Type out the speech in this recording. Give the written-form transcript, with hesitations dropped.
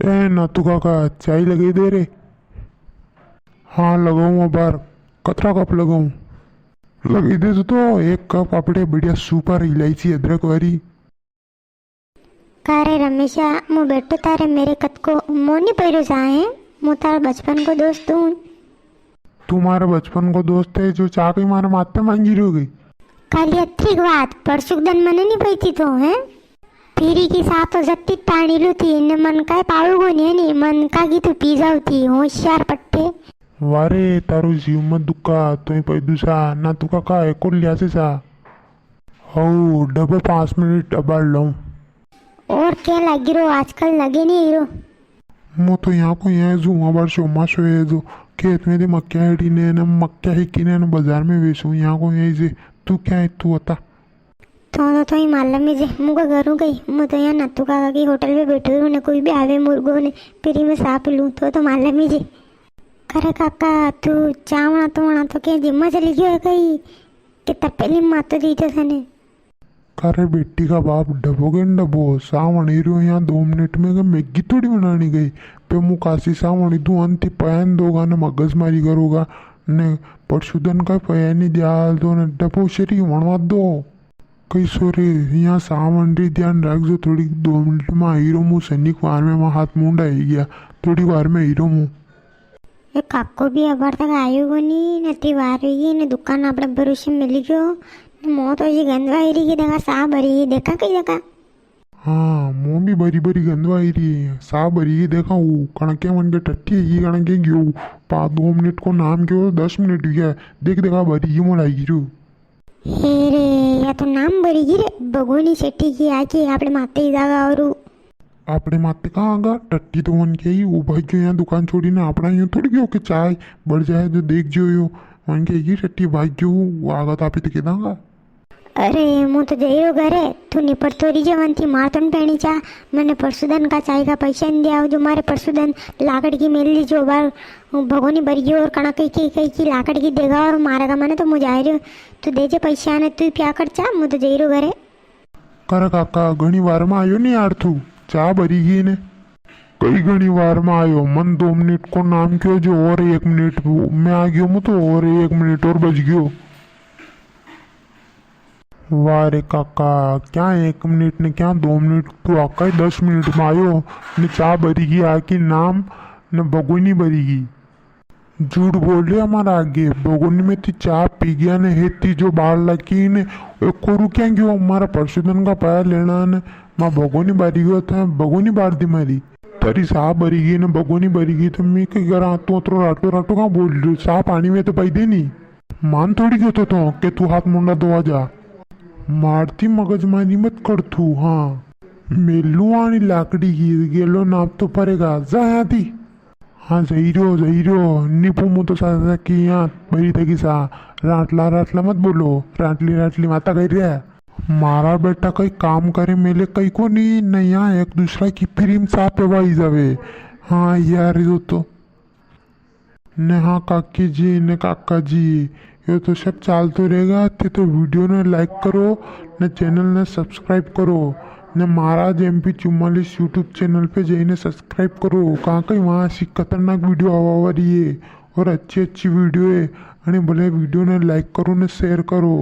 ए नातू काका चाय लगी दे रे। हाँ लगाऊँ बार कतरा कप लगाऊँ लगी दे तो एक कप आपड़े बढ़िया सुपर इलायची अदरक वाली। कारे रमेशा मु बेटो तारे मेरे कत को मोनी पैरो जाए मु तार बचपन को दोस्त हूँ। तुम्हारे बचपन को दोस्त है जो चाकरी मारे माते मांगी रही गई। काली अत्रिक बात परसुकदन मने नहीं पैती तो है पीरी की साथ तो जत्ती टाणी लू थी ने मन काय पाळुगो नहीं मन का की तू पी जाऊ थी होशियार पट्टे। वारे तारू जीव मत दुखा तो पैदूसा ना तुका काय को लियासे सा हो डबे 5 मिनट अबाड़ लूँ। और क्या लगी रो आजकल लगे नहीं रो मो तो यहाँ को यहाँ जुआ बार शोमा शोए जो खेत में दे मक्या हिटी ने न मक्या हिकी ने बाजार में बेचूं यहाँ को यही से तू क्या है तू बता। तो ही मालूम है जे मुझे घरों गई मु तो यहाँ नत्थू काका की होटल में बैठो हूँ ने कोई भी आवे मुर्गो ने फिर मैं साफ लूँ तो मालूम है जे। करे काका तू चावना तो क्या जिम्मा चली गई है कहीं कि तपेली मात तो दी तो थने। करे बेटी का बाप डबोगे न डबो सावणी रो यहाँ 2 मिनट में का मैगी थोड़ी बनानी गई पे मु काशी सावणी तू अंति पयान दोगा न मगज मारी करोगा ने परशुदन का पयानी दियाल दो न डबो शरी वणवा दो कई सोरे यहाँ सावणी ध्यान रख जो थोड़ी 2 मिनट में हीरो मु सैनिक वार में हाथ मुंडा आई गया थोड़ी वार में हीरो मु काको भी अबार तक आयो को नहीं नती वार गई ने दुकान अपने भरोसे मिली गयो मो तो ये गंदवाई रही की देखा सा भरी देखा कहीं देखा। हाँ मो भी बरी बरी गंदवाई रही है सा भरी देखा वो कणके मन के टट्टी ये कणके गयो 2 मिनट को नाम क्यों 10 मिनट गया देख देखा भरी ये मोलाई गिरू। हे रे या तो नाम भरी गिरे भगोनी शेट्टी की आके आपने माते ही जागा और आपने माते कहाँ आगा टट्टी तो मन के ही वो भाई क्यों यहाँ दुकान छोड़ी ना अपना यूँ थोड़ी क्यों कि चाय बढ़ जाए जो देख जो यो मन के ही टट्टी भाई क्यों वो आगा तो आप ही तो कहना। अरे मु तो जइरो घरे तू निपट तोरी जवन थी मार तुम पैणी चा मैंने परसुदन का चाय का पैसा नहीं दिया जो मारे परसुदन लाकड़ की मेल ली जो बार भगोनी भरी और कणा कई की लाकड़ की देगा और मारेगा मैंने तो मुझे आए तू दे जे पैसा ने तू प्या कर चा मु तो जइरो घरे। कर काका घनी वार में आयो नहीं यार तू चा भरी गई ने कई घनी वार में आयो मन 2 मिनट को नाम क्यों जो और 1 मिनट में आ गयो मु तो और 1 मिनट और बच गयो। वारे काका क्या 1 मिनट ने क्या 2 मिनट तो आका 10 मिनट में आयो ने चा भरीगी आके नाम ने बगुनी भरीगी झूठ बोल रहे हमारा आगे बगुनी में ती चा पी गया ने हेती जो बाल लगी ने कोरू क्या गयो हमारा परशुदन का पाया लेना ने माँ बगोनी बारी गयो था बगोनी बार दी मारी तरी सा भरी गई ने बगोनी भरी गई तो मैं क्या करा तू तो राटो राटो कहाँ बोल रही सा पानी में तो पाई दे नहीं मान थोड़ी गयो तो के तू हाथ मुंडा धोआ जा मारती मगजमारी मत कर तू। हाँ मेलू आनी लाकड़ी गिर गेलो नाप तो पड़ेगा जा यहाँ थी। हाँ जईरो निपू मु तो सा कि यहाँ बरी तकी सा राटला मत बोलो राटली माता कह रहा है मारा बेटा कई काम करे मेले कई को नहीं यहाँ एक दूसरा की प्रेम सा पेवाई जावे। हाँ यार यो तो ने हाँ काकी जी ने काका जी ये तो सब चालतो रहेगा तो वीडियो ने लाइक करो ने चैनल ने सब्सक्राइब करो ने महाराज MP44 यूट्यूब चैनल पे जाइए सब्सक्राइब करो कहाँ कहीं वहाँ ऐसी खतरनाक वीडियो आवा रही है और अच्छी वीडियो है भले वीडियो ने लाइक करो ने शेयर करो।